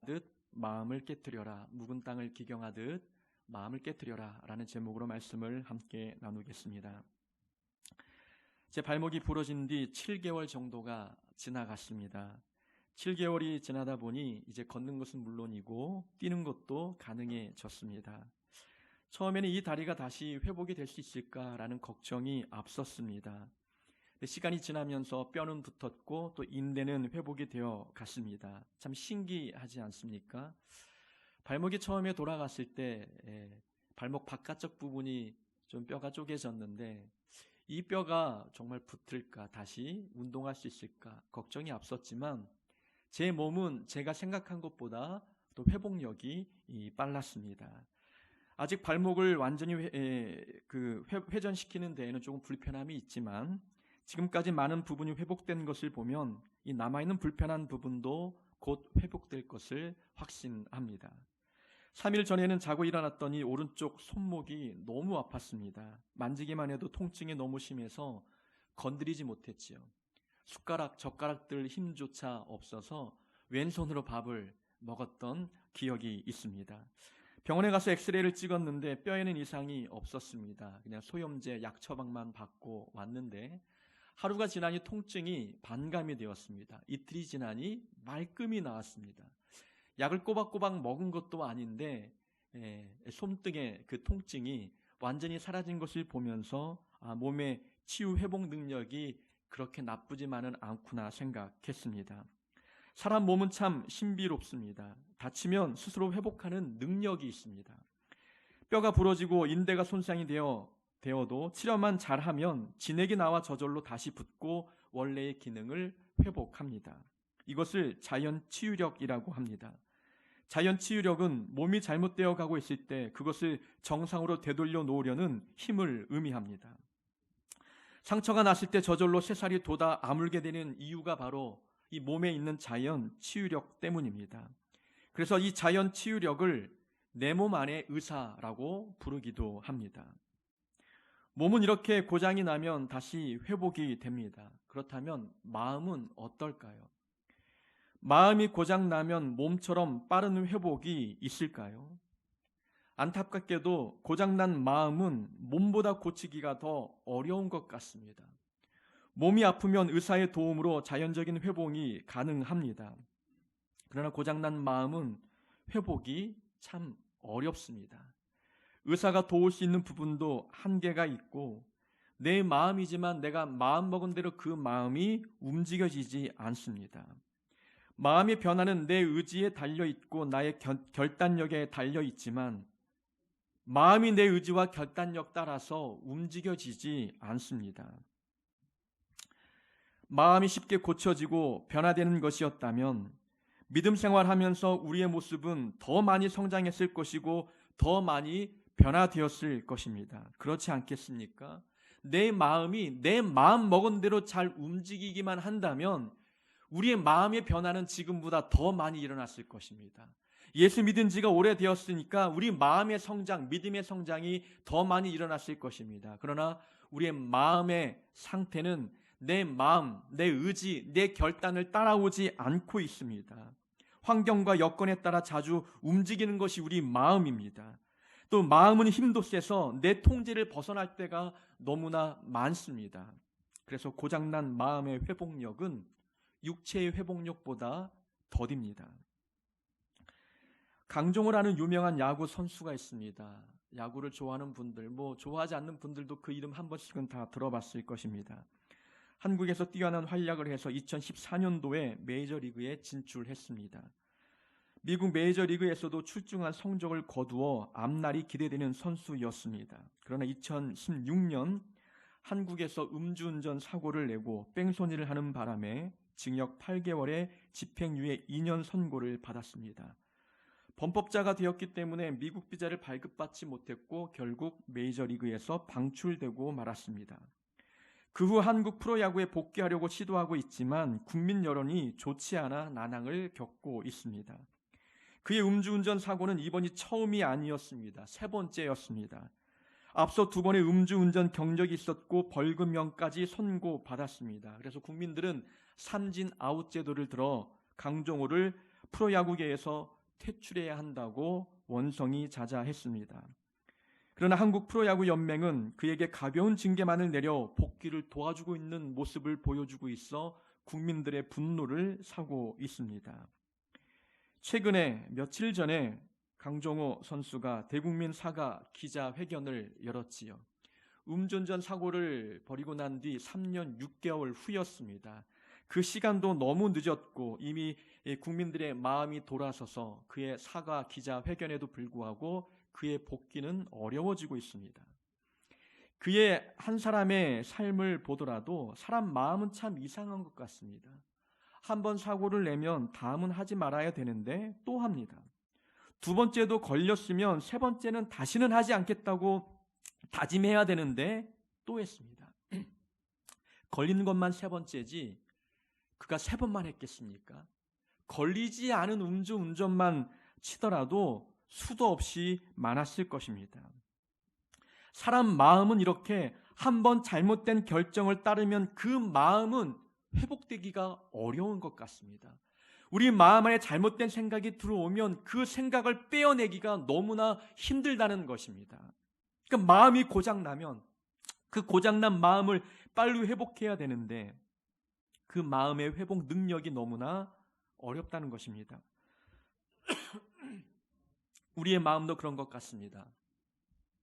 듯 마음을 깨트려라. 묵은 땅을 기경하듯 마음을 깨트려라 라는 제목으로 말씀을 함께 나누겠습니다. 제 발목이 부러진 뒤 7개월 정도가 지나갔습니다. 7개월이 지나다 보니 이제 걷는 것은 물론이고 뛰는 것도 가능해졌습니다. 처음에는 이 다리가 다시 회복이 될 수 있을까라는 걱정이 앞섰습니다. 시간이 지나면서 뼈는 붙었고 또 인대는 회복이 되어 갔습니다. 참 신기하지 않습니까? 발목이 처음에 돌아갔을 때 발목 바깥쪽 부분이 좀 뼈가 쪼개졌는데 이 뼈가 정말 붙을까, 다시 운동할 수 있을까 걱정이 앞섰지만 제 몸은 제가 생각한 것보다 또 회복력이 빨랐습니다. 아직 발목을 완전히 회전시키는 데에는 조금 불편함이 있지만 지금까지 많은 부분이 회복된 것을 보면 이 남아있는 불편한 부분도 곧 회복될 것을 확신합니다. 3일 전에는 자고 일어났더니 오른쪽 손목이 너무 아팠습니다. 만지기만 해도 통증이 너무 심해서 건드리지 못했지요. 숟가락, 젓가락들 힘조차 없어서 왼손으로 밥을 먹었던 기억이 있습니다. 병원에 가서 엑스레이를 찍었는데 뼈에는 이상이 없었습니다. 그냥 소염제 약 처방만 받고 왔는데 하루가 지나니 통증이 반감이 되었습니다. 이틀이 지나니 말끔히 나았습니다. 약을 꼬박꼬박 먹은 것도 아닌데 손등의 그 통증이 완전히 사라진 것을 보면서 몸의 치유 회복 능력이 그렇게 나쁘지만은 않구나 생각했습니다. 사람 몸은 참 신비롭습니다. 다치면 스스로 회복하는 능력이 있습니다. 뼈가 부러지고 인대가 손상이 되어도 치료만 잘하면 진액이 나와 저절로 다시 붙고 원래의 기능을 회복합니다. 이것을 자연치유력이라고 합니다. 자연치유력은 몸이 잘못되어 가고 있을 때 그것을 정상으로 되돌려 놓으려는 힘을 의미합니다. 상처가 났을 때 저절로 새살이 돋아 아물게 되는 이유가 바로 이 몸에 있는 자연치유력 때문입니다. 그래서 이 자연치유력을 내 몸 안의 의사라고 부르기도 합니다. 몸은 이렇게 고장이 나면 다시 회복이 됩니다. 그렇다면 마음은 어떨까요? 마음이 고장나면 몸처럼 빠른 회복이 있을까요? 안타깝게도 고장난 마음은 몸보다 고치기가 더 어려운 것 같습니다. 몸이 아프면 의사의 도움으로 자연적인 회복이 가능합니다. 그러나 고장난 마음은 회복이 참 어렵습니다. 의사가 도울 수 있는 부분도 한계가 있고 내 마음이지만 내가 마음먹은 대로 그 마음이 움직여지지 않습니다. 마음의 변화는 내 의지에 달려있고 나의 결단력에 달려있지만 마음이 내 의지와 결단력 따라서 움직여지지 않습니다. 마음이 쉽게 고쳐지고 변화되는 것이었다면 믿음 생활하면서 우리의 모습은 더 많이 성장했을 것이고 더 많이 변화되었을 것입니다. 그렇지 않겠습니까? 내 마음이 내 마음 먹은 대로 잘 움직이기만 한다면 우리의 마음의 변화는 지금보다 더 많이 일어났을 것입니다. 예수 믿은 지가 오래되었으니까 우리 마음의 성장, 믿음의 성장이 더 많이 일어났을 것입니다. 그러나 우리의 마음의 상태는 내 마음, 내 의지, 내 결단을 따라오지 않고 있습니다. 환경과 여건에 따라 자주 움직이는 것이 우리 마음입니다. 또 마음은 힘도 세서 내 통제를 벗어날 때가 너무나 많습니다. 그래서 고장난 마음의 회복력은 육체의 회복력보다 더딥니다. 강정호를 하는 유명한 야구 선수가 있습니다. 야구를 좋아하는 분들, 좋아하지 않는 분들도 그 이름 한 번씩은 다 들어봤을 것입니다. 한국에서 뛰어난 활약을 해서 2014년도에 메이저리그에 진출했습니다. 미국 메이저리그에서도 출중한 성적을 거두어 앞날이 기대되는 선수였습니다. 그러나 2016년 한국에서 음주운전 사고를 내고 뺑소니를 하는 바람에 징역 8개월에 집행유예 2년 선고를 받았습니다. 범법자가 되었기 때문에 미국 비자를 발급받지 못했고 결국 메이저리그에서 방출되고 말았습니다. 그 후 한국 프로야구에 복귀하려고 시도하고 있지만 국민 여론이 좋지 않아 난항을 겪고 있습니다. 그의 음주운전 사고는 이번이 처음이 아니었습니다. 3번째였습니다. 앞서 2번의 음주운전 경력이 있었고 벌금형까지 선고받았습니다. 그래서 국민들은 삼진 아웃 제도를 들어 강정호를 프로야구계에서 퇴출해야 한다고 원성이 자자했습니다. 그러나 한국 프로야구 연맹은 그에게 가벼운 징계만을 내려 복귀를 도와주고 있는 모습을 보여주고 있어 국민들의 분노를 사고 있습니다. 최근에 며칠 전에 강정호 선수가 대국민 사과 기자회견을 열었지요. 음주운전 사고를 벌이고 난 뒤 3년 6개월 후였습니다. 그 시간도 너무 늦었고 이미 국민들의 마음이 돌아서서 그의 사과 기자회견에도 불구하고 그의 복귀는 어려워지고 있습니다. 그의 한 사람의 삶을 보더라도 사람 마음은 참 이상한 것 같습니다. 한 번 사고를 내면 다음은 하지 말아야 되는데 또 합니다. 두 번째도 걸렸으면 세 번째는 다시는 하지 않겠다고 다짐해야 되는데 또 했습니다. 걸리는 것만 세 번째지 그가 세 번만 했겠습니까? 걸리지 않은 음주운전만 치더라도 수도 없이 많았을 것입니다. 사람 마음은 이렇게 한 번 잘못된 결정을 따르면 그 마음은 회복되기가 어려운 것 같습니다. 우리 마음 안에 잘못된 생각이 들어오면 그 생각을 빼어내기가 너무나 힘들다는 것입니다. 그러니까 마음이 고장나면 그 고장난 마음을 빨리 회복해야 되는데 그 마음의 회복 능력이 너무나 어렵다는 것입니다. 우리의 마음도 그런 것 같습니다.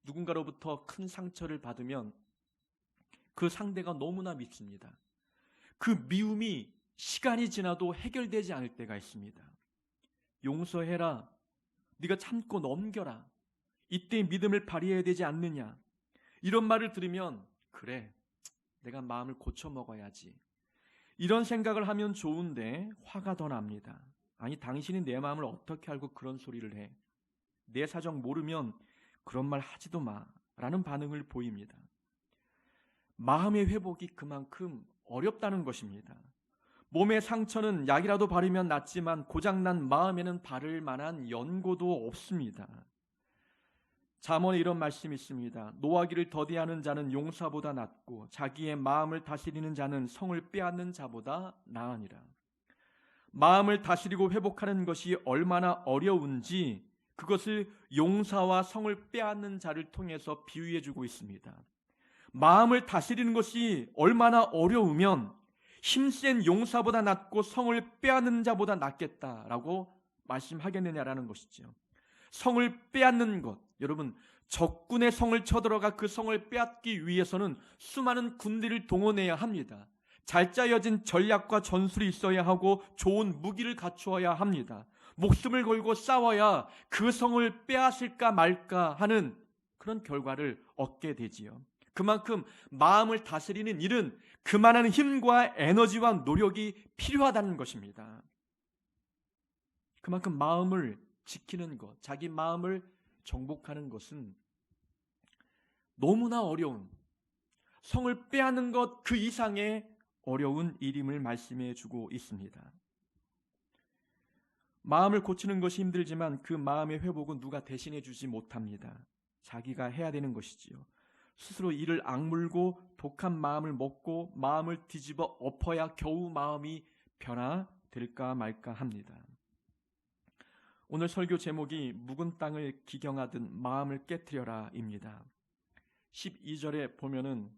누군가로부터 큰 상처를 받으면 그 상대가 너무나 밉습니다. 그 미움이 시간이 지나도 해결되지 않을 때가 있습니다. 용서해라. 네가 참고 넘겨라. 이때 믿음을 발휘해야 되지 않느냐. 이런 말을 들으면 그래, 내가 마음을 고쳐 먹어야지. 이런 생각을 하면 좋은데 화가 더 납니다. 아니, 당신이 내 마음을 어떻게 알고 그런 소리를 해. 내 사정 모르면 그런 말 하지도 마 라는 반응을 보입니다. 마음의 회복이 그만큼 어렵다는 것입니다. 몸의 상처는 약이라도 바르면 낫지만 고장난 마음에는 바를 만한 연고도 없습니다. 잠언에 이런 말씀이 있습니다. 노하기를 더디하는 자는 용사보다 낫고 자기의 마음을 다스리는 자는 성을 빼앗는 자보다 나으니라. 마음을 다스리고 회복하는 것이 얼마나 어려운지 그것을 용사와 성을 빼앗는 자를 통해서 비유해 주고 있습니다. 마음을 다스리는 것이 얼마나 어려우면 힘센 용사보다 낫고 성을 빼앗는 자보다 낫겠다라고 말씀하겠느냐라는 것이죠. 성을 빼앗는 것, 여러분, 적군의 성을 쳐들어가 그 성을 빼앗기 위해서는 수많은 군대를 동원해야 합니다. 잘 짜여진 전략과 전술이 있어야 하고 좋은 무기를 갖추어야 합니다. 목숨을 걸고 싸워야 그 성을 빼앗을까 말까 하는 그런 결과를 얻게 되지요. 그만큼 마음을 다스리는 일은 그만한 힘과 에너지와 노력이 필요하다는 것입니다. 그만큼 마음을 지키는 것, 자기 마음을 정복하는 것은 너무나 어려운, 성을 빼앗는 것 그 이상의 어려운 일임을 말씀해 주고 있습니다. 마음을 고치는 것이 힘들지만 그 마음의 회복은 누가 대신해 주지 못합니다. 자기가 해야 되는 것이지요. 스스로 이를 악물고 독한 마음을 먹고 마음을 뒤집어 엎어야 겨우 마음이 변화될까 말까 합니다. 오늘 설교 제목이 묵은 땅을 기경하듯 마음을 깨트려라입니다. 12절에 보면은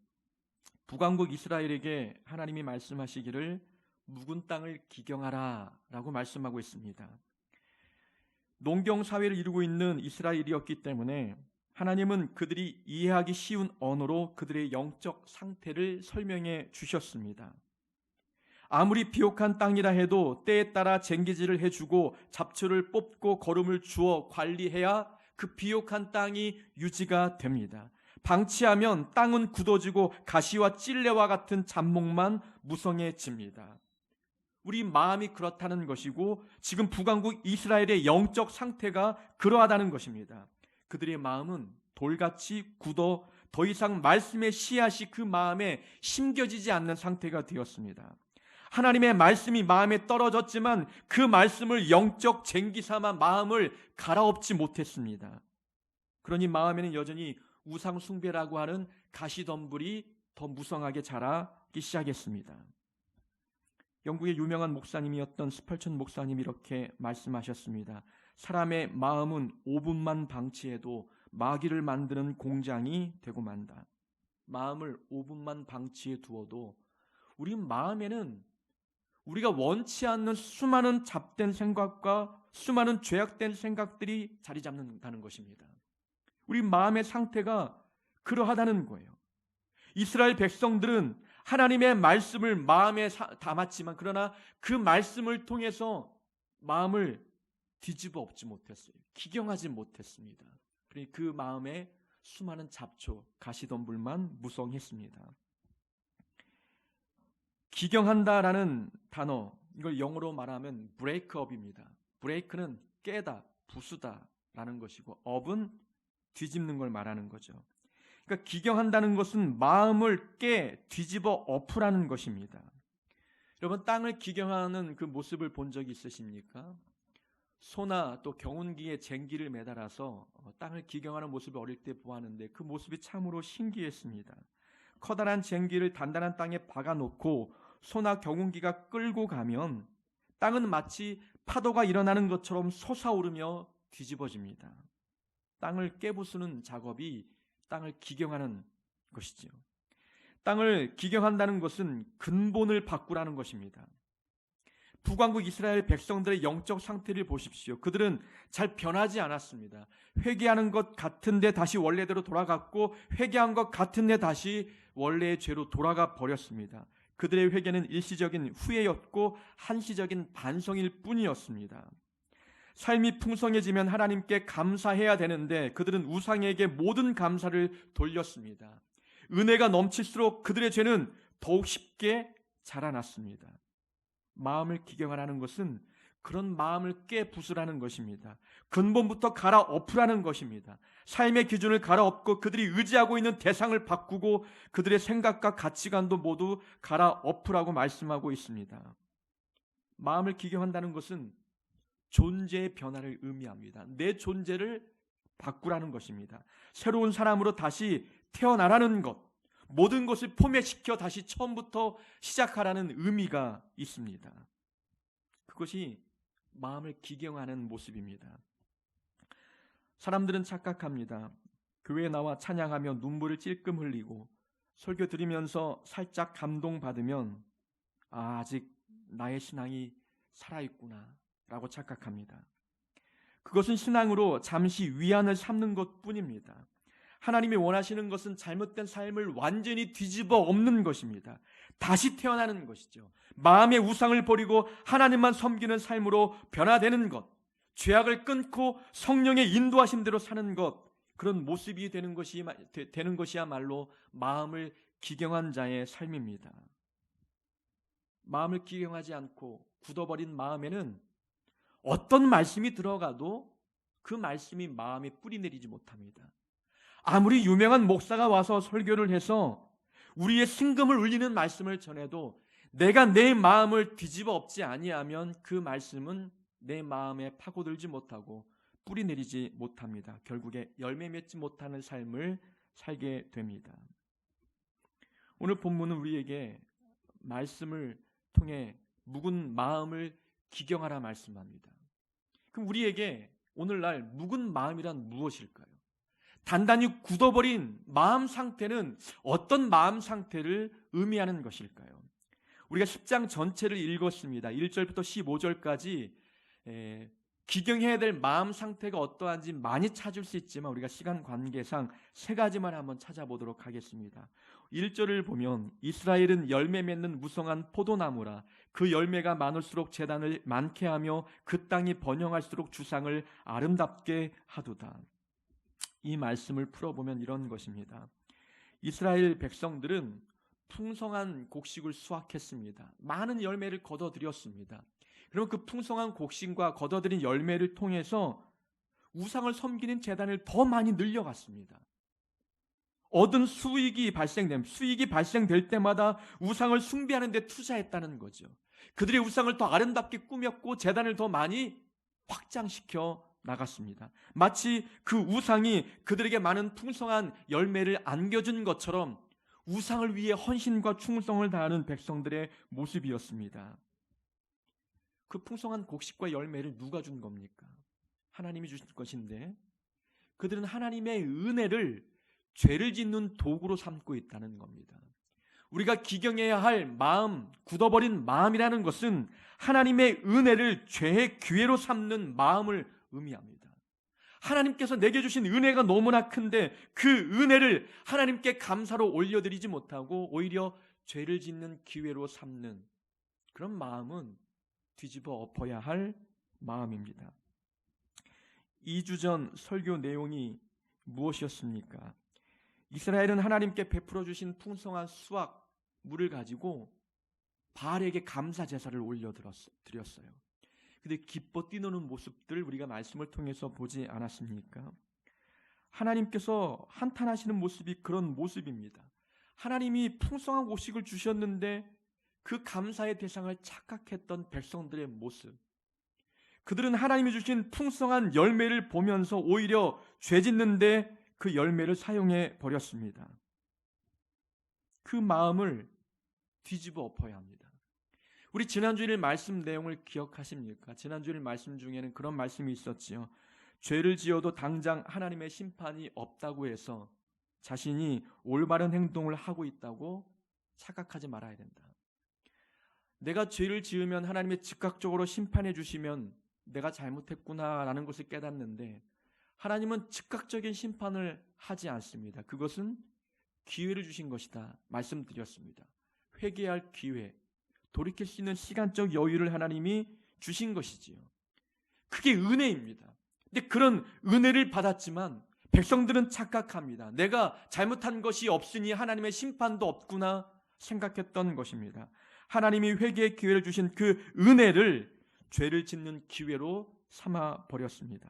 북왕국 이스라엘에게 하나님이 말씀하시기를 묵은 땅을 기경하라 라고 말씀하고 있습니다. 농경 사회를 이루고 있는 이스라엘이었기 때문에 하나님은 그들이 이해하기 쉬운 언어로 그들의 영적 상태를 설명해 주셨습니다. 아무리 비옥한 땅이라 해도 때에 따라 쟁기질을 해주고 잡초를 뽑고 거름을 주어 관리해야 그 비옥한 땅이 유지가 됩니다. 방치하면 땅은 굳어지고 가시와 찔레와 같은 잡목만 무성해집니다. 우리 마음이 그렇다는 것이고 지금 북왕국 이스라엘의 영적 상태가 그러하다는 것입니다. 그들의 마음은 돌같이 굳어 더 이상 말씀의 씨앗이 그 마음에 심겨지지 않는 상태가 되었습니다. 하나님의 말씀이 마음에 떨어졌지만 그 말씀을 영적 쟁기 삼아 마음을 갈아엎지 못했습니다. 그러니 마음에는 여전히 우상 숭배라고 하는 가시덤불이 더 무성하게 자라기 시작했습니다. 영국의 유명한 목사님이었던 스펄천 목사님이 이렇게 말씀하셨습니다. 사람의 마음은 5분만 방치해도 마귀를 만드는 공장이 되고 만다. 마음을 5분만 방치해 두어도 우리 마음에는 우리가 원치 않는 수많은 잡된 생각과 수많은 죄악된 생각들이 자리 잡는다는 것입니다. 우리 마음의 상태가 그러하다는 거예요. 이스라엘 백성들은 하나님의 말씀을 마음에 담았지만 그러나 그 말씀을 통해서 마음을 뒤집어 엎지 못했어요. 기경하지 못했습니다. 그 마음에 수많은 잡초, 가시덤불만 무성했습니다. 기경한다라는 단어, 이걸 영어로 말하면 breakup입니다. break는 깨다, 부수다라는 것이고 up은 뒤집는 걸 말하는 거죠. 그러니까 기경한다는 것은 마음을 깨 뒤집어 엎으라는 것입니다. 여러분, 땅을 기경하는 그 모습을 본 적이 있으십니까? 소나 또 경운기에 쟁기를 매달아서 땅을 기경하는 모습을 어릴 때 보았는데 그 모습이 참으로 신기했습니다. 커다란 쟁기를 단단한 땅에 박아놓고 소나 경운기가 끌고 가면 땅은 마치 파도가 일어나는 것처럼 솟아오르며 뒤집어집니다. 땅을 깨부수는 작업이 땅을 기경하는 것이지요. 땅을 기경한다는 것은 근본을 바꾸라는 것입니다. 북왕국 이스라엘 백성들의 영적 상태를 보십시오. 그들은 잘 변하지 않았습니다. 회개하는 것 같은데 다시 원래대로 돌아갔고 회개한 것 같은데 다시 원래의 죄로 돌아가 버렸습니다. 그들의 회개는 일시적인 후회였고 한시적인 반성일 뿐이었습니다. 삶이 풍성해지면 하나님께 감사해야 되는데 그들은 우상에게 모든 감사를 돌렸습니다. 은혜가 넘칠수록 그들의 죄는 더욱 쉽게 자라났습니다. 마음을 기경하라는 것은 그런 마음을 깨부수라는 것입니다. 근본부터 갈아엎으라는 것입니다. 삶의 기준을 갈아엎고 그들이 의지하고 있는 대상을 바꾸고 그들의 생각과 가치관도 모두 갈아엎으라고 말씀하고 있습니다. 마음을 기경한다는 것은 존재의 변화를 의미합니다. 내 존재를 바꾸라는 것입니다. 새로운 사람으로 다시 태어나라는 것, 모든 것을 포맷시켜 다시 처음부터 시작하라는 의미가 있습니다. 그것이 마음을 기경하는 모습입니다. 사람들은 착각합니다. 교회에 나와 찬양하며 눈물을 찔끔 흘리고 설교 들으면서 살짝 감동받으면 아직 나의 신앙이 살아있구나 라고 착각합니다. 그것은 신앙으로 잠시 위안을 삼는 것뿐입니다. 하나님이 원하시는 것은 잘못된 삶을 완전히 뒤집어 엎는 것입니다. 다시 태어나는 것이죠. 마음의 우상을 버리고 하나님만 섬기는 삶으로 변화되는 것, 죄악을 끊고 성령의 인도하심대로 사는 것, 그런 모습이 되는 것이야말로 마음을 기경한 자의 삶입니다. 마음을 기경하지 않고 굳어버린 마음에는 어떤 말씀이 들어가도 그 말씀이 마음에 뿌리 내리지 못합니다. 아무리 유명한 목사가 와서 설교를 해서 우리의 심금을 울리는 말씀을 전해도 내가 내 마음을 뒤집어 엎지 아니하면 그 말씀은 내 마음에 파고들지 못하고 뿌리 내리지 못합니다. 결국에 열매 맺지 못하는 삶을 살게 됩니다. 오늘 본문은 우리에게 말씀을 통해 묵은 마음을 기경하라 말씀합니다. 그럼 우리에게 오늘날 묵은 마음이란 무엇일까요? 단단히 굳어버린 마음 상태는 어떤 마음 상태를 의미하는 것일까요? 우리가 10장 전체를 읽었습니다. 1절부터 15절까지 기경해야 될 마음 상태가 어떠한지 많이 찾을 수 있지만 우리가 시간 관계상 세 가지만 한번 찾아보도록 하겠습니다. 1절을 보면 이스라엘은 열매 맺는 무성한 포도나무라 그 열매가 많을수록 제단을 많게 하며 그 땅이 번영할수록 주상을 아름답게 하도다. 이 말씀을 풀어보면 이런 것입니다. 이스라엘 백성들은 풍성한 곡식을 수확했습니다. 많은 열매를 거둬들였습니다. 그럼 그 풍성한 곡식과 거둬들인 열매를 통해서 우상을 섬기는 제단을 더 많이 늘려갔습니다. 얻은 수익이 발생될 때마다 우상을 숭배하는 데 투자했다는 거죠. 그들의 우상을 더 아름답게 꾸몄고 제단을 더 많이 확장시켜 나갔습니다. 마치 그 우상이 그들에게 많은 풍성한 열매를 안겨준 것처럼 우상을 위해 헌신과 충성을 다하는 백성들의 모습이었습니다. 그 풍성한 곡식과 열매를 누가 준 겁니까? 하나님이 주신 것인데 그들은 하나님의 은혜를 죄를 짓는 도구로 삼고 있다는 겁니다. 우리가 기경해야 할 마음, 굳어버린 마음이라는 것은 하나님의 은혜를 죄의 기회로 삼는 마음을 의미합니다. 하나님께서 내게 주신 은혜가 너무나 큰데 그 은혜를 하나님께 감사로 올려드리지 못하고 오히려 죄를 짓는 기회로 삼는 그런 마음은 뒤집어 엎어야 할 마음입니다. 2주 전 설교 내용이 무엇이었습니까? 이스라엘은 하나님께 베풀어 주신 풍성한 수확 물을 가지고 바알에게 감사 제사를 올려드렸어요. 근데 기뻐 뛰노는 모습들 우리가 말씀을 통해서 보지 않았습니까? 하나님께서 한탄하시는 모습이 그런 모습입니다. 하나님이 풍성한 곡식을 주셨는데 그 감사의 대상을 착각했던 백성들의 모습, 그들은 하나님이 주신 풍성한 열매를 보면서 오히려 죄 짓는데 그 열매를 사용해 버렸습니다. 그 마음을 뒤집어 엎어야 합니다. 우리 지난주일 말씀 내용을 기억하십니까? 지난주일 말씀 중에는 그런 말씀이 있었지요. 죄를 지어도 당장 하나님의 심판이 없다고 해서 자신이 올바른 행동을 하고 있다고 착각하지 말아야 된다. 내가 죄를 지으면 하나님이 즉각적으로 심판해 주시면 내가 잘못했구나라는 것을 깨닫는데 하나님은 즉각적인 심판을 하지 않습니다. 그것은 기회를 주신 것이다 말씀드렸습니다. 회개할 기회, 돌이킬 수 있는 시간적 여유를 하나님이 주신 것이지요. 그게 은혜입니다. 근데 그런 은혜를 받았지만 백성들은 착각합니다. 내가 잘못한 것이 없으니 하나님의 심판도 없구나 생각했던 것입니다. 하나님이 회개의 기회를 주신 그 은혜를 죄를 짓는 기회로 삼아 버렸습니다.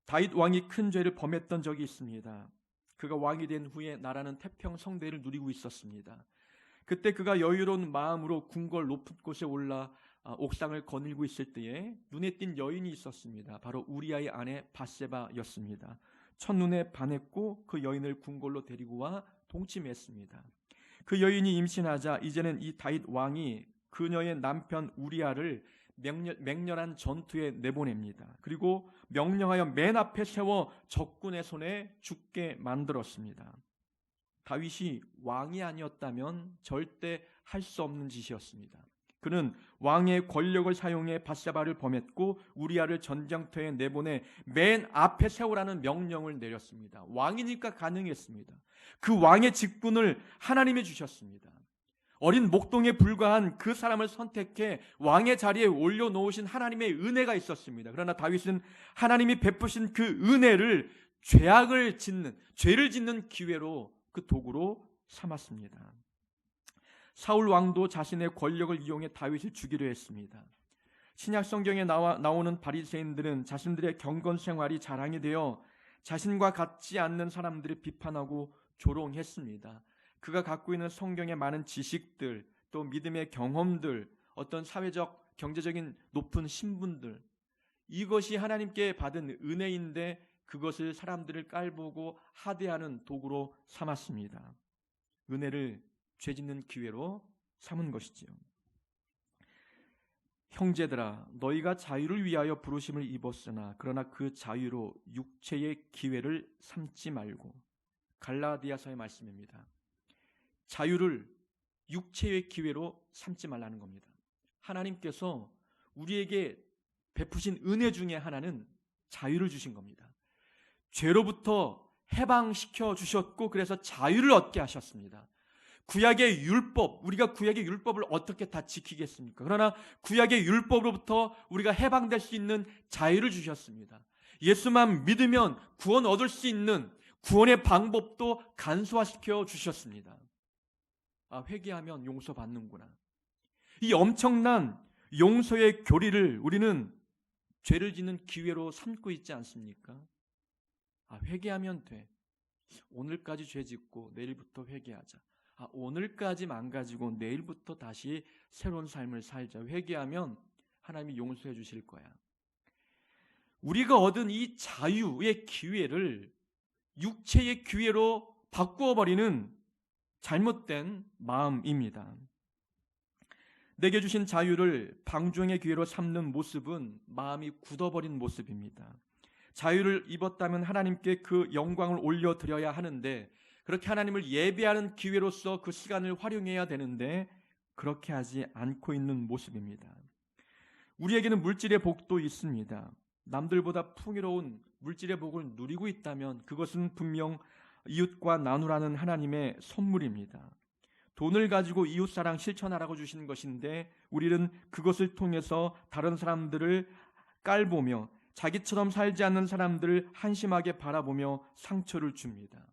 다윗 왕이 큰 죄를 범했던 적이 있습니다. 그가 왕이 된 후에 나라는 태평성대를 누리고 있었습니다. 그때 그가 여유로운 마음으로 궁궐 높은 곳에 올라 옥상을 거닐고 있을 때에 눈에 띈 여인이 있었습니다. 바로 우리아의 아내 밧세바였습니다. 첫눈에 반했고 그 여인을 궁궐로 데리고 와 동침했습니다. 그 여인이 임신하자 이제는 이 다윗 왕이 그녀의 남편 우리아를 맹렬한 전투에 내보냅니다. 그리고 명령하여 맨 앞에 세워 적군의 손에 죽게 만들었습니다. 다윗이 왕이 아니었다면 절대 할 수 없는 짓이었습니다. 그는 왕의 권력을 사용해 밧세바를 범했고 우리아를 전쟁터에 내보내 맨 앞에 세우라는 명령을 내렸습니다. 왕이니까 가능했습니다. 그 왕의 직분을 하나님이 주셨습니다. 어린 목동에 불과한 그 사람을 선택해 왕의 자리에 올려놓으신 하나님의 은혜가 있었습니다. 그러나 다윗은 하나님이 베푸신 그 은혜를 죄를 짓는 기회로 그 도구로 삼았습니다. 사울 왕도 자신의 권력을 이용해 다윗을 죽이려 했습니다. 신약 성경에 나오는 바리새인들은 자신들의 경건 생활이 자랑이 되어 자신과 같지 않는 사람들을 비판하고 조롱했습니다. 그가 갖고 있는 성경의 많은 지식들, 또 믿음의 경험들, 어떤 사회적, 경제적인 높은 신분들, 이것이 하나님께 받은 은혜인데 그것을 사람들을 깔보고 하대하는 도구로 삼았습니다. 은혜를 죄 짓는 기회로 삼은 것이지요. 형제들아, 너희가 자유를 위하여 부르심을 입었으나 그러나 그 자유로 육체의 기회를 삼지 말고. 갈라디아서의 말씀입니다. 자유를 육체의 기회로 삼지 말라는 겁니다. 하나님께서 우리에게 베푸신 은혜 중에 하나는 자유를 주신 겁니다. 죄로부터 해방시켜 주셨고 그래서 자유를 얻게 하셨습니다. 구약의 율법, 우리가 구약의 율법을 어떻게 다 지키겠습니까? 그러나 구약의 율법으로부터 우리가 해방될 수 있는 자유를 주셨습니다. 예수만 믿으면 구원 얻을 수 있는 구원의 방법도 간소화시켜 주셨습니다. 회개하면 용서받는구나. 이 엄청난 용서의 교리를 우리는 죄를 짓는 기회로 삼고 있지 않습니까? 회개하면 돼. 오늘까지 죄 짓고 내일부터 회개하자. 오늘까지 망가지고 내일부터 다시 새로운 삶을 살자. 회개하면 하나님이 용서해 주실 거야. 우리가 얻은 이 자유의 기회를 육체의 기회로 바꾸어 버리는 잘못된 마음입니다. 내게 주신 자유를 방종의 기회로 삼는 모습은 마음이 굳어버린 모습입니다. 자유를 입었다면 하나님께 그 영광을 올려드려야 하는데, 그렇게 하나님을 예배하는 기회로서 그 시간을 활용해야 되는데 그렇게 하지 않고 있는 모습입니다. 우리에게는 물질의 복도 있습니다. 남들보다 풍요로운 물질의 복을 누리고 있다면 그것은 분명 이웃과 나누라는 하나님의 선물입니다. 돈을 가지고 이웃사랑 실천하라고 주신 것인데 우리는 그것을 통해서 다른 사람들을 깔보며 자기처럼 살지 않는 사람들을 한심하게 바라보며 상처를 줍니다.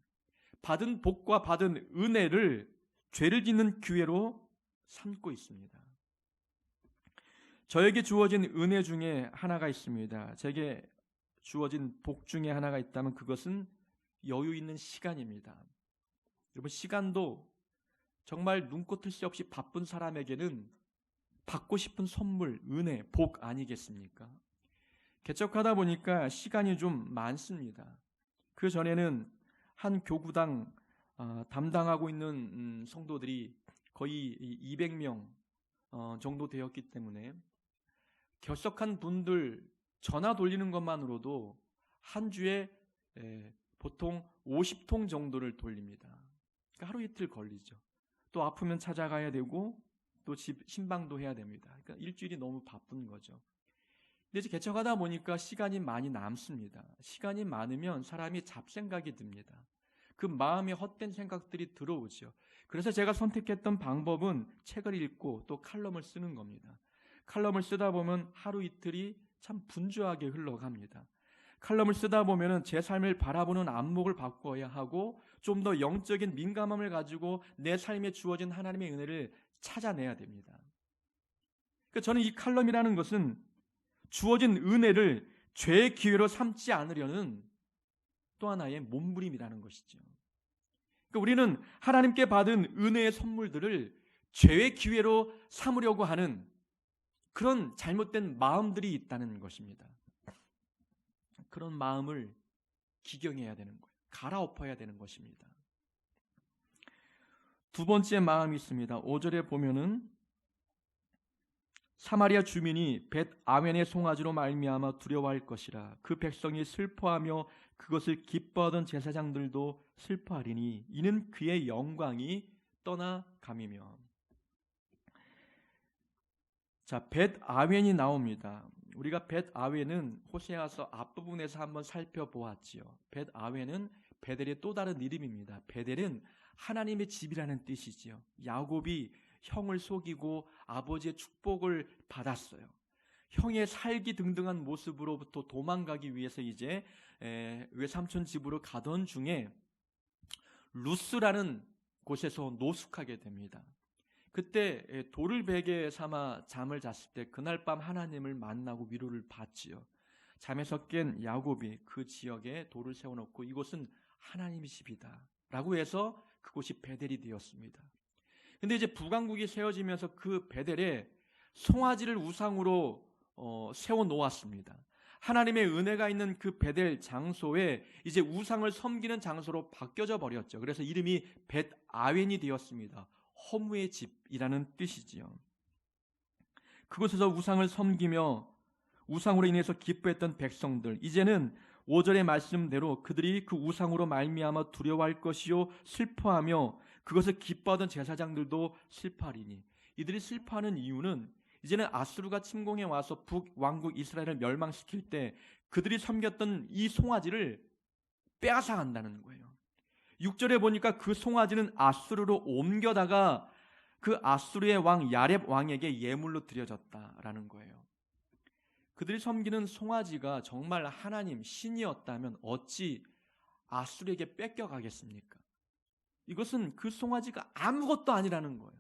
받은 복과 받은 은혜를 죄를 짓는 기회로 삼고 있습니다. 저에게 주어진 은혜 중에 하나가 있습니다. 제게 주어진 복 중에 하나가 있다면 그것은 여유 있는 시간입니다. 여러분, 시간도 정말 눈코 틀 새 없이 바쁜 사람에게는 받고 싶은 선물, 은혜, 복 아니겠습니까? 개척하다 보니까 시간이 좀 많습니다. 그 전에는 한 교구당 담당하고 있는 성도들이 거의 200명 정도 되었기 때문에 결석한 분들 전화 돌리는 것만으로도 한 주에 보통 50통 정도를 돌립니다. 그러니까 하루 이틀 걸리죠. 또 아프면 찾아가야 되고 또 집 신방도 해야 됩니다. 그러니까 일주일이 너무 바쁜 거죠. 근데 이제 개척하다 보니까 시간이 많이 남습니다. 시간이 많으면 사람이 잡생각이 듭니다. 그 마음에 헛된 생각들이 들어오죠. 그래서 제가 선택했던 방법은 책을 읽고 또 칼럼을 쓰는 겁니다. 칼럼을 쓰다 보면 하루 이틀이 참 분주하게 흘러갑니다. 칼럼을 쓰다 보면 제 삶을 바라보는 안목을 바꿔야 하고 좀 더 영적인 민감함을 가지고 내 삶에 주어진 하나님의 은혜를 찾아내야 됩니다. 그러니까 저는 이 칼럼이라는 것은 주어진 은혜를 죄의 기회로 삼지 않으려는 또 하나의 몸부림이라는 것이죠. 그러니까 우리는 하나님께 받은 은혜의 선물들을 죄의 기회로 삼으려고 하는 그런 잘못된 마음들이 있다는 것입니다. 그런 마음을 기경해야 되는 거예요. 갈아엎어야 되는 것입니다. 두 번째 마음이 있습니다. 5절에 보면은 사마리아 주민이 벳 아웬의 송아지로 말미암아 두려워할 것이라. 그 백성이 슬퍼하며 그것을 기뻐하던 제사장들도 슬퍼하리니 이는 그의 영광이 떠나감이며. 자, 벳 아웬이 나옵니다. 우리가 벳 아웬은 호세아서 앞부분에서 한번 살펴보았지요. 벳 아웬은 베델의 또 다른 이름입니다. 베델은 하나님의 집이라는 뜻이지요. 야곱이 형을 속이고 아버지의 축복을 받았어요. 형의 살기 등등한 모습으로부터 도망가기 위해서 이제 외삼촌 집으로 가던 중에 루스라는 곳에서 노숙하게 됩니다. 그때 돌을 베개 삼아 잠을 잤을 때 그날 밤 하나님을 만나고 위로를 받지요. 잠에서 깬 야곱이 그 지역에 돌을 세워놓고 이곳은 하나님의 집이다 라고 해서 그곳이 베델이 되었습니다. 근데 이제 북왕국이 세워지면서 그 베델에 송아지를 우상으로 세워 놓았습니다. 하나님의 은혜가 있는 그 베델 장소에 이제 우상을 섬기는 장소로 바뀌어져 버렸죠. 그래서 이름이 벳 아웬이 되었습니다. 허무의 집이라는 뜻이지요. 그곳에서 우상을 섬기며 우상으로 인해서 기뻐했던 백성들, 이제는 5절의 말씀대로 그들이 그 우상으로 말미암아 두려워할 것이요 슬퍼하며 그것을 기뻐하던 제사장들도 슬퍼하리니. 이들이 슬퍼하는 이유는 이제는 아수르가 침공해 와서 북왕국 이스라엘을 멸망시킬 때 그들이 섬겼던 이 송아지를 빼앗아 간다는 거예요. 6절에 보니까 그 송아지는 아수르로 옮겨다가 그 아수르의 왕 야렙 왕에게 예물로 드려졌다라는 거예요. 그들이 섬기는 송아지가 정말 하나님 신이었다면 어찌 아수르에게 뺏겨가겠습니까? 이것은 그 송아지가 아무것도 아니라는 거예요.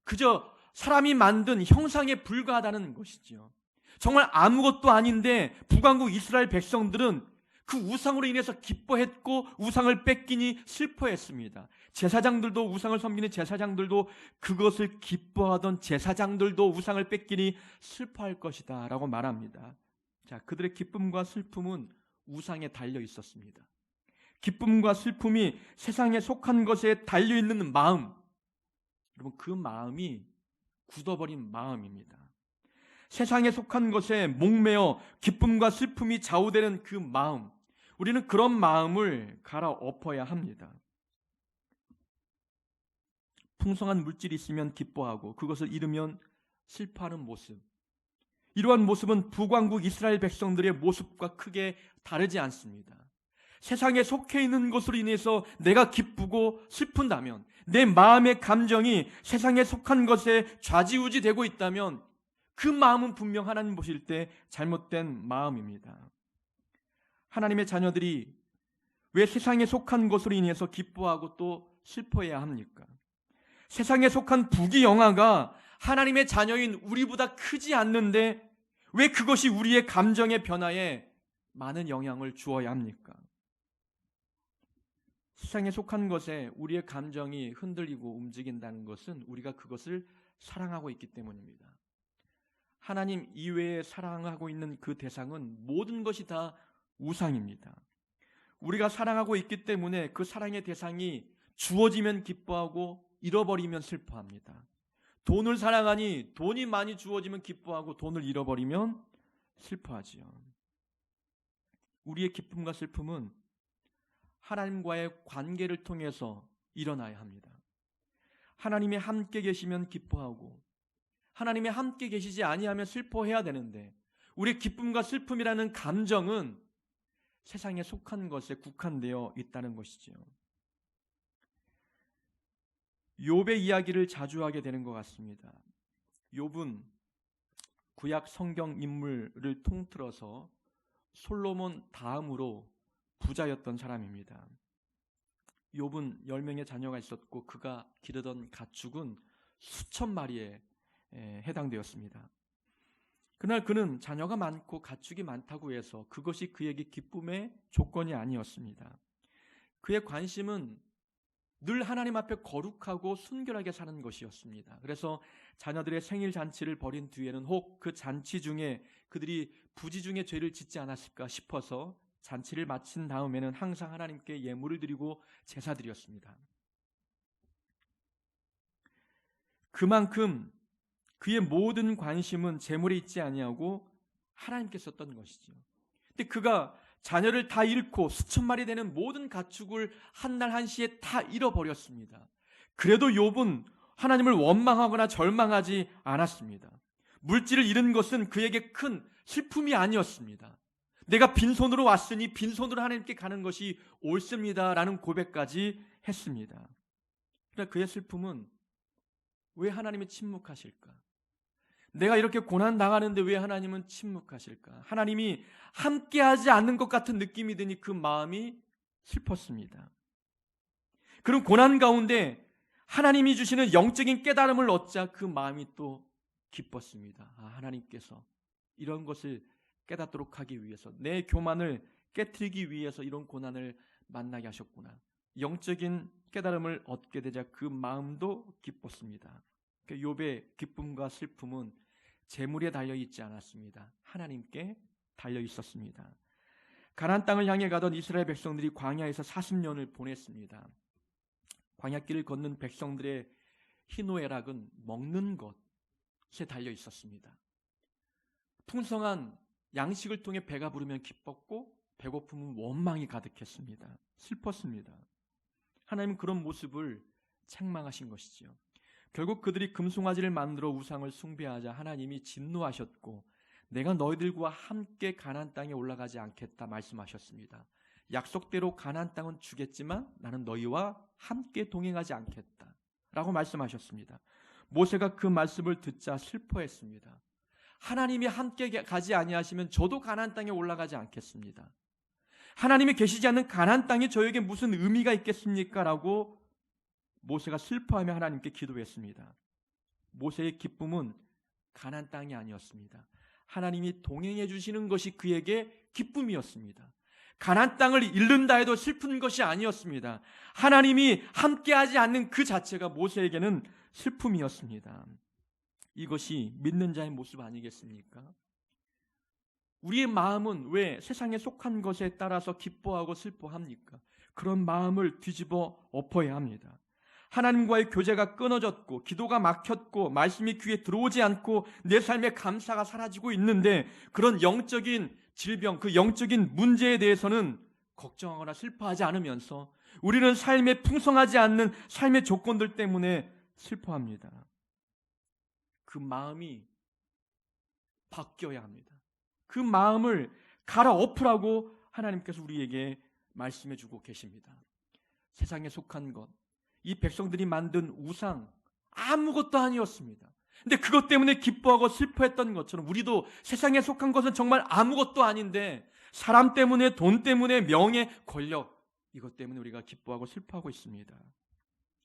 그저 사람이 만든 형상에 불과하다는 것이지요. 정말 아무것도 아닌데 북왕국 이스라엘 백성들은 그 우상으로 인해서 기뻐했고 우상을 뺏기니 슬퍼했습니다. 제사장들도 우상을 섬기는 제사장들도 그것을 기뻐하던 제사장들도 우상을 뺏기니 슬퍼할 것이다 라고 말합니다. 자, 그들의 기쁨과 슬픔은 우상에 달려 있었습니다. 기쁨과 슬픔이 세상에 속한 것에 달려있는 마음, 여러분 그 마음이 굳어버린 마음입니다. 세상에 속한 것에 목매어 기쁨과 슬픔이 좌우되는 그 마음, 우리는 그런 마음을 갈아엎어야 합니다. 풍성한 물질이 있으면 기뻐하고 그것을 잃으면 슬퍼하는 모습, 이러한 모습은 북왕국 이스라엘 백성들의 모습과 크게 다르지 않습니다. 세상에 속해 있는 것으로 인해서 내가 기쁘고 슬픈다면, 내 마음의 감정이 세상에 속한 것에 좌지우지되고 있다면 그 마음은 분명 하나님 보실 때 잘못된 마음입니다. 하나님의 자녀들이 왜 세상에 속한 것으로 인해서 기뻐하고 또 슬퍼해야 합니까? 세상에 속한 부귀영화가 하나님의 자녀인 우리보다 크지 않는데 왜 그것이 우리의 감정의 변화에 많은 영향을 주어야 합니까? 세상에 속한 것에 우리의 감정이 흔들리고 움직인다는 것은 우리가 그것을 사랑하고 있기 때문입니다. 하나님 이외에 사랑하고 있는 그 대상은 모든 것이 다 우상입니다. 우리가 사랑하고 있기 때문에 그 사랑의 대상이 주어지면 기뻐하고 잃어버리면 슬퍼합니다. 돈을 사랑하니 돈이 많이 주어지면 기뻐하고 돈을 잃어버리면 슬퍼하지요. 우리의 기쁨과 슬픔은 하나님과의 관계를 통해서 일어나야 합니다. 하나님이 함께 계시면 기뻐하고 하나님이 함께 계시지 아니하면 슬퍼해야 되는데 우리의 기쁨과 슬픔이라는 감정은 세상에 속한 것에 국한되어 있다는 것이지요. 욥의 이야기를 자주 하게 되는 것 같습니다. 욥은 구약 성경 인물을 통틀어서 솔로몬 다음으로 부자였던 사람입니다. 욥은 10명의 자녀가 있었고 그가 기르던 가축은 수천 마리에 해당되었습니다. 그날 그는 자녀가 많고 가축이 많다고 해서 그것이 그에게 기쁨의 조건이 아니었습니다. 그의 관심은 늘 하나님 앞에 거룩하고 순결하게 사는 것이었습니다. 그래서 자녀들의 생일 잔치를 벌인 뒤에는 혹 그 잔치 중에 그들이 부지 중에 죄를 짓지 않았을까 싶어서 잔치를 마친 다음에는 항상 하나님께 예물을 드리고 제사 드렸습니다. 그만큼 그의 모든 관심은 재물에 있지 아니하고 하나님께 썼던 것이죠. 근데 그가 자녀를 다 잃고 수천 마리 되는 모든 가축을 한날 한시에 다 잃어버렸습니다. 그래도 욥은 하나님을 원망하거나 절망하지 않았습니다. 물질을 잃은 것은 그에게 큰 슬픔이 아니었습니다. 내가 빈손으로 왔으니 빈손으로 하나님께 가는 것이 옳습니다라는 고백까지 했습니다. 그러나 그의 슬픔은 왜 하나님이 침묵하실까? 내가 이렇게 고난당하는데 왜 하나님은 침묵하실까? 하나님이 함께하지 않는 것 같은 느낌이 드니 그 마음이 슬펐습니다. 그런 고난 가운데 하나님이 주시는 영적인 깨달음을 얻자 그 마음이 또 기뻤습니다. 하나님께서 이런 것을 깨닫도록 하기 위해서, 내 교만을 깨트리기 위해서 이런 고난을 만나게 하셨구나. 영적인 깨달음을 얻게 되자 그 마음도 기뻤습니다. 욥의 기쁨과 슬픔은 재물에 달려 있지 않았습니다. 하나님께 달려 있었습니다. 가나안 땅을 향해 가던 이스라엘 백성들이 광야에서 40년을 보냈습니다. 광야길을 걷는 백성들의 희노애락은 먹는 것에 달려 있었습니다. 풍성한 양식을 통해 배가 부르면 기뻤고 배고픔은 원망이 가득했습니다. 슬펐습니다. 하나님은 그런 모습을 책망하신 것이지요. 결국 그들이 금송아지를 만들어 우상을 숭배하자 하나님이 진노하셨고 내가 너희들과 함께 가나안 땅에 올라가지 않겠다 말씀하셨습니다. 약속대로 가나안 땅은 주겠지만 나는 너희와 함께 동행하지 않겠다 라고 말씀하셨습니다. 모세가 그 말씀을 듣자 슬퍼했습니다. 하나님이 함께 가지 아니하시면 저도 가나안 땅에 올라가지 않겠습니다. 하나님이 계시지 않는 가나안 땅이 저에게 무슨 의미가 있겠습니까? 라고 모세가 슬퍼하며 하나님께 기도했습니다. 모세의 기쁨은 가나안 땅이 아니었습니다. 하나님이 동행해 주시는 것이 그에게 기쁨이었습니다. 가나안 땅을 잃는다 해도 슬픈 것이 아니었습니다. 하나님이 함께하지 않는 그 자체가 모세에게는 슬픔이었습니다. 이것이 믿는 자의 모습 아니겠습니까? 우리의 마음은 왜 세상에 속한 것에 따라서 기뻐하고 슬퍼합니까? 그런 마음을 뒤집어 엎어야 합니다. 하나님과의 교제가 끊어졌고 기도가 막혔고 말씀이 귀에 들어오지 않고 내 삶의 감사가 사라지고 있는데 그런 영적인 질병, 그 영적인 문제에 대해서는 걱정하거나 슬퍼하지 않으면서 우리는 삶에 풍성하지 않는 삶의 조건들 때문에 슬퍼합니다. 그 마음이 바뀌어야 합니다. 그 마음을 갈아엎으라고 하나님께서 우리에게 말씀해 주고 계십니다. 세상에 속한 것, 이 백성들이 만든 우상 아무것도 아니었습니다. 근데 그것 때문에 기뻐하고 슬퍼했던 것처럼 우리도 세상에 속한 것은 정말 아무것도 아닌데 사람 때문에, 돈 때문에, 명예, 권력 이것 때문에 우리가 기뻐하고 슬퍼하고 있습니다.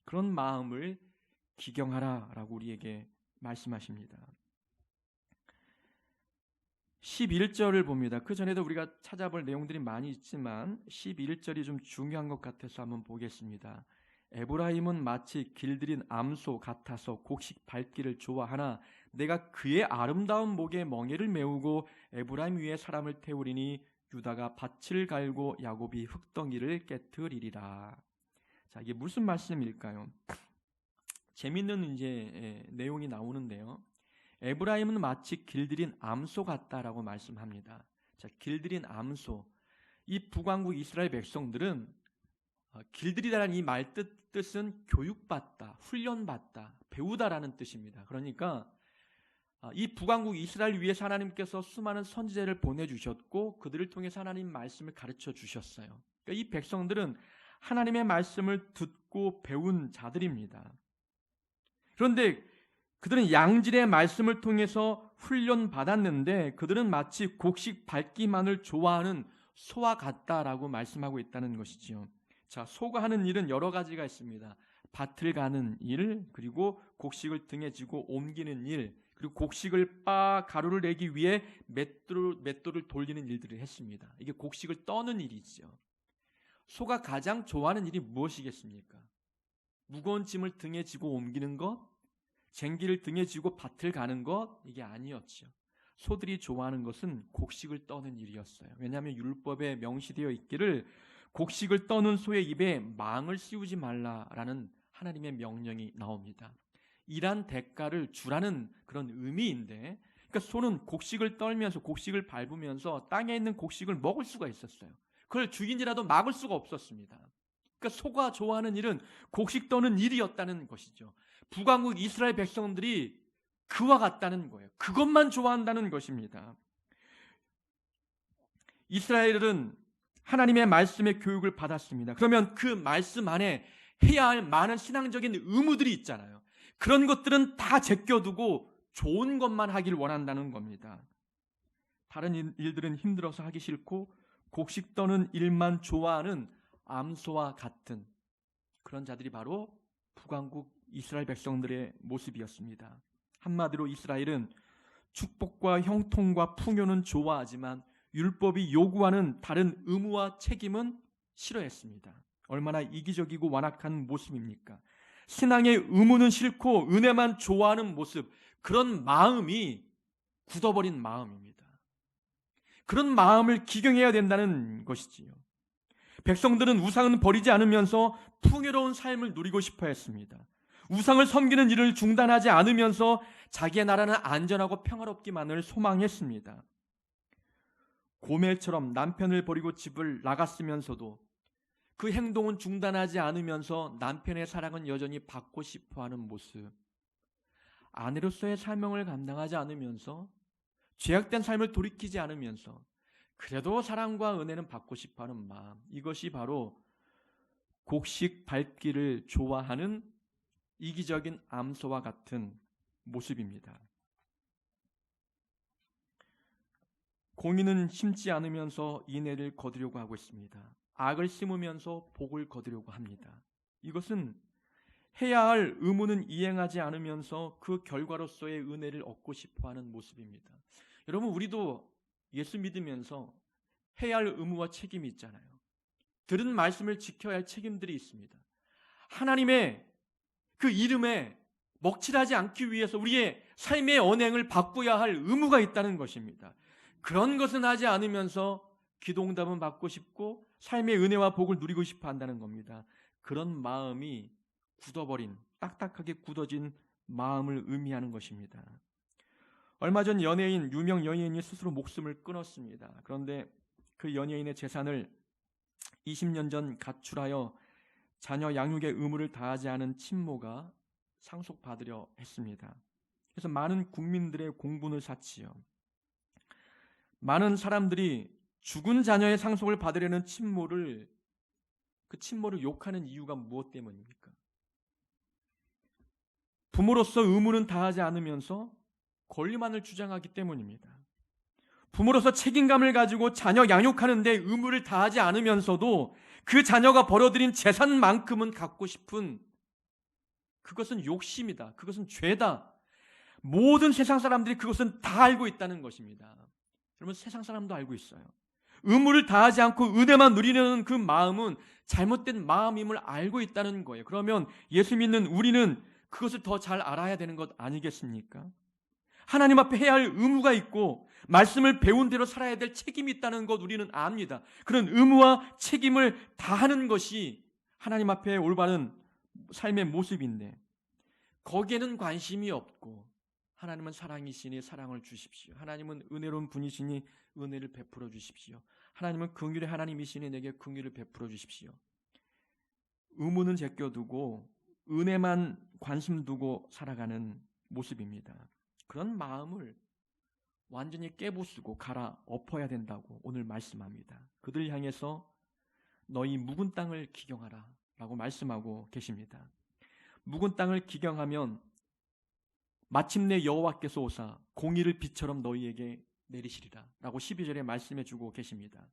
그런 마음을 기경하라라고 우리에게 말씀하십니다. 11절을 봅니다. 그 전에도 우리가 찾아볼 내용들이 많이 있지만 11절이 좀 중요한 것 같아서 한번 보겠습니다. 에브라임은 마치 길들인 암소 같아서 곡식 밟기를 좋아하나 내가 그의 아름다운 목에 멍에를 메우고 에브라임 위에 사람을 태우리니 유다가 밭을 갈고 야곱이 흙덩이를 깨트리리라. 자, 이게 무슨 말씀일까요? 재밌는 내용이 나오는데요. 에브라임은 마치 길들인 암소 같다라고 말씀합니다. 자, 길들인 암소. 이 북왕국 이스라엘 백성들은 길들이다라는 이 말 뜻은 교육받다, 훈련받다, 배우다라는 뜻입니다. 그러니까 이 북왕국 이스라엘 위해서 하나님께서 수많은 선지자를 보내주셨고 그들을 통해서 하나님 말씀을 가르쳐 주셨어요. 그러니까 이 백성들은 하나님의 말씀을 듣고 배운 자들입니다. 그런데 그들은 양질의 말씀을 통해서 훈련받았는데 그들은 마치 곡식 밟기만을 좋아하는 소와 같다라고 말씀하고 있다는 것이지요. 자, 소가 하는 일은 여러 가지가 있습니다. 밭을 가는 일, 그리고 곡식을 등에 지고 옮기는 일, 그리고 곡식을 가루를 내기 위해 맷돌을 돌리는 일들을 했습니다. 이게 곡식을 떠는 일이죠. 소가 가장 좋아하는 일이 무엇이겠습니까? 무거운 짐을 등에 지고 옮기는 것, 쟁기를 등에 지고 밭을 가는 것, 이게 아니었죠. 소들이 좋아하는 것은 곡식을 떠는 일이었어요. 왜냐하면 율법에 명시되어 있기를 곡식을 떠는 소의 입에 망을 씌우지 말라라는 하나님의 명령이 나옵니다. 일한 대가를 주라는 그런 의미인데, 그러니까 소는 곡식을 떨면서 곡식을 밟으면서 땅에 있는 곡식을 먹을 수가 있었어요. 그걸 죽인지라도 막을 수가 없었습니다. 그러니까 소가 좋아하는 일은 곡식 떠는 일이었다는 것이죠. 북왕국 이스라엘 백성들이 그와 같다는 거예요. 그것만 좋아한다는 것입니다. 이스라엘은 하나님의 말씀의 교육을 받았습니다. 그러면 그 말씀 안에 해야 할 많은 신앙적인 의무들이 있잖아요. 그런 것들은 다 제껴두고 좋은 것만 하길 원한다는 겁니다. 다른 일들은 힘들어서 하기 싫고 곡식 떠는 일만 좋아하는 암소와 같은 그런 자들이 바로 북왕국 이스라엘 백성들의 모습이었습니다. 한마디로 이스라엘은 축복과 형통과 풍요는 좋아하지만 율법이 요구하는 다른 의무와 책임은 싫어했습니다. 얼마나 이기적이고 완악한 모습입니까? 신앙의 의무는 싫고 은혜만 좋아하는 모습, 그런 마음이 굳어버린 마음입니다. 그런 마음을 기경해야 된다는 것이지요. 백성들은 우상은 버리지 않으면서 풍요로운 삶을 누리고 싶어 했습니다. 우상을 섬기는 일을 중단하지 않으면서 자기의 나라는 안전하고 평화롭기만을 소망했습니다. 고멜처럼 남편을 버리고 집을 나갔으면서도 그 행동은 중단하지 않으면서 남편의 사랑은 여전히 받고 싶어하는 모습, 아내로서의 사명을 감당하지 않으면서 죄악된 삶을 돌이키지 않으면서 그래도 사랑과 은혜는 받고 싶어하는 마음, 이것이 바로 곡식 밟기를 좋아하는 이기적인 암소와 같은 모습입니다. 공의는 심지 않으면서 인애를 거두려고 하고 있습니다. 악을 심으면서 복을 거두려고 합니다. 이것은 해야 할 의무는 이행하지 않으면서 그 결과로서의 은혜를 얻고 싶어하는 모습입니다. 여러분, 우리도 예수 믿으면서 해야 할 의무와 책임이 있잖아요. 들은 말씀을 지켜야 할 책임들이 있습니다. 하나님의 그 이름에 먹칠하지 않기 위해서 우리의 삶의 언행을 바꾸어야 할 의무가 있다는 것입니다. 그런 것은 하지 않으면서 기도응답은 받고 싶고 삶의 은혜와 복을 누리고 싶어 한다는 겁니다. 그런 마음이 굳어버린, 딱딱하게 굳어진 마음을 의미하는 것입니다. 얼마 전 유명 연예인이 스스로 목숨을 끊었습니다. 그런데 그 연예인의 재산을 20년 전 가출하여 자녀 양육의 의무를 다하지 않은 친모가 상속받으려 했습니다. 그래서 많은 국민들의 공분을 샀지요. 많은 사람들이 죽은 자녀의 상속을 받으려는 그 친모를 욕하는 이유가 무엇 때문입니까? 부모로서 의무는 다하지 않으면서 권리만을 주장하기 때문입니다. 부모로서 책임감을 가지고 자녀 양육하는데 의무를 다하지 않으면서도 그 자녀가 벌어들인 재산만큼은 갖고 싶은, 그것은 욕심이다. 그것은 죄다. 모든 세상 사람들이 그것은 다 알고 있다는 것입니다. 여러분, 세상 사람도 알고 있어요. 의무를 다하지 않고 은혜만 누리려는 그 마음은 잘못된 마음임을 알고 있다는 거예요. 그러면 예수 믿는 우리는 그것을 더 잘 알아야 되는 것 아니겠습니까? 하나님 앞에 해야 할 의무가 있고 말씀을 배운 대로 살아야 될 책임이 있다는 것 우리는 압니다. 그런 의무와 책임을 다하는 것이 하나님 앞에 올바른 삶의 모습인데, 거기에는 관심이 없고 하나님은 사랑이시니 사랑을 주십시오. 하나님은 은혜로운 분이시니 은혜를 베풀어 주십시오. 하나님은 긍휼의 하나님이시니 내게 긍휼을 베풀어 주십시오. 의무는 제껴두고 은혜만 관심 두고 살아가는 모습입니다. 그런 마음을 완전히 깨부수고 갈아엎어야 된다고 오늘 말씀합니다. 그들 향해서 너희 묵은 땅을 기경하라 라고 말씀하고 계십니다. 묵은 땅을 기경하면 마침내 여호와께서 오사 공의를 비처럼 너희에게 내리시리라 라고 12절에 말씀해 주고 계십니다.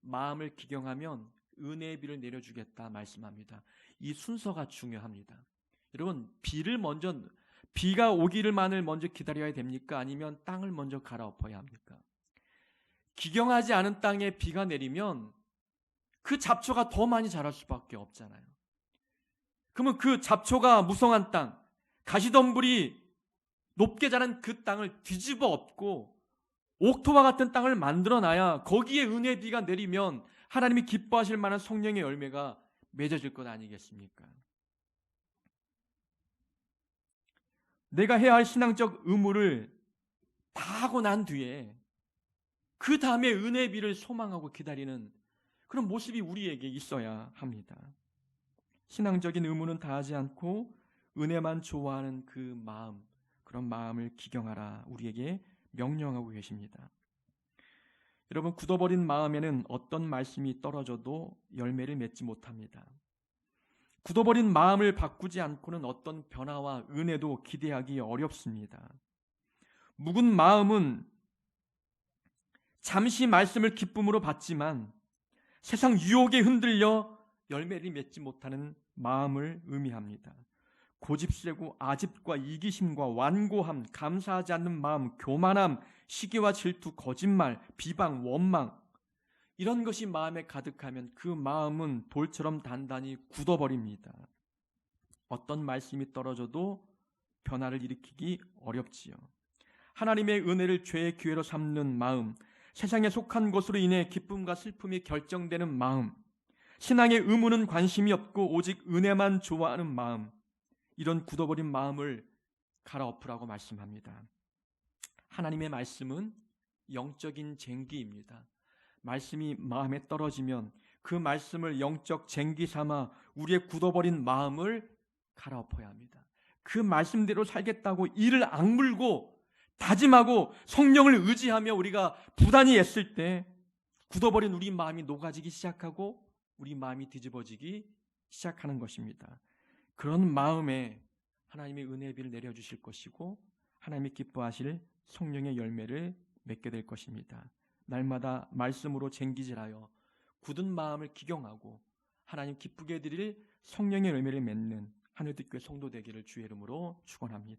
마음을 기경하면 은혜의 비를 내려주겠다 말씀합니다. 이 순서가 중요합니다. 여러분, 비가 오기를만을 먼저 기다려야 됩니까? 아니면 땅을 먼저 갈아엎어야 합니까? 기경하지 않은 땅에 비가 내리면 그 잡초가 더 많이 자랄 수밖에 없잖아요. 그러면 그 잡초가 무성한 땅, 가시덤불이 높게 자란 그 땅을 뒤집어 엎고 옥토와 같은 땅을 만들어놔야 거기에 은혜의 비가 내리면 하나님이 기뻐하실 만한 성령의 열매가 맺어질 것 아니겠습니까? 내가 해야 할 신앙적 의무를 다 하고 난 뒤에 그 다음에 은혜의 비를 소망하고 기다리는 그런 모습이 우리에게 있어야 합니다. 신앙적인 의무는 다하지 않고 은혜만 좋아하는 그 마음, 그런 마음을 기경하라 우리에게 명령하고 계십니다. 여러분, 굳어버린 마음에는 어떤 말씀이 떨어져도 열매를 맺지 못합니다. 굳어버린 마음을 바꾸지 않고는 어떤 변화와 은혜도 기대하기 어렵습니다. 묵은 마음은 잠시 말씀을 기쁨으로 받지만 세상 유혹에 흔들려 열매를 맺지 못하는 마음을 의미합니다. 고집세고 아집과 이기심과 완고함, 감사하지 않는 마음, 교만함, 시기와 질투, 거짓말, 비방, 원망, 이런 것이 마음에 가득하면 그 마음은 돌처럼 단단히 굳어버립니다. 어떤 말씀이 떨어져도 변화를 일으키기 어렵지요. 하나님의 은혜를 죄의 기회로 삼는 마음, 세상에 속한 것으로 인해 기쁨과 슬픔이 결정되는 마음, 신앙의 의무는 관심이 없고 오직 은혜만 좋아하는 마음, 이런 굳어버린 마음을 갈아엎으라고 말씀합니다. 하나님의 말씀은 영적인 쟁기입니다. 말씀이 마음에 떨어지면 그 말씀을 영적 쟁기 삼아 우리의 굳어버린 마음을 갈아엎어야 합니다. 그 말씀대로 살겠다고 이를 악물고 다짐하고 성령을 의지하며 우리가 부단히 애쓸 때 굳어버린 우리 마음이 녹아지기 시작하고 우리 마음이 뒤집어지기 시작하는 것입니다. 그런 마음에 하나님의 은혜의 비를 내려주실 것이고 하나님이 기뻐하실 성령의 열매를 맺게 될 것입니다. 날마다 말씀으로 쟁기질하여 굳은 마음을 기경하고 하나님 기쁘게 드릴 성령의 열매를 맺는 하늘빛교회 성도 되기를 주의 이름으로 축원합니다.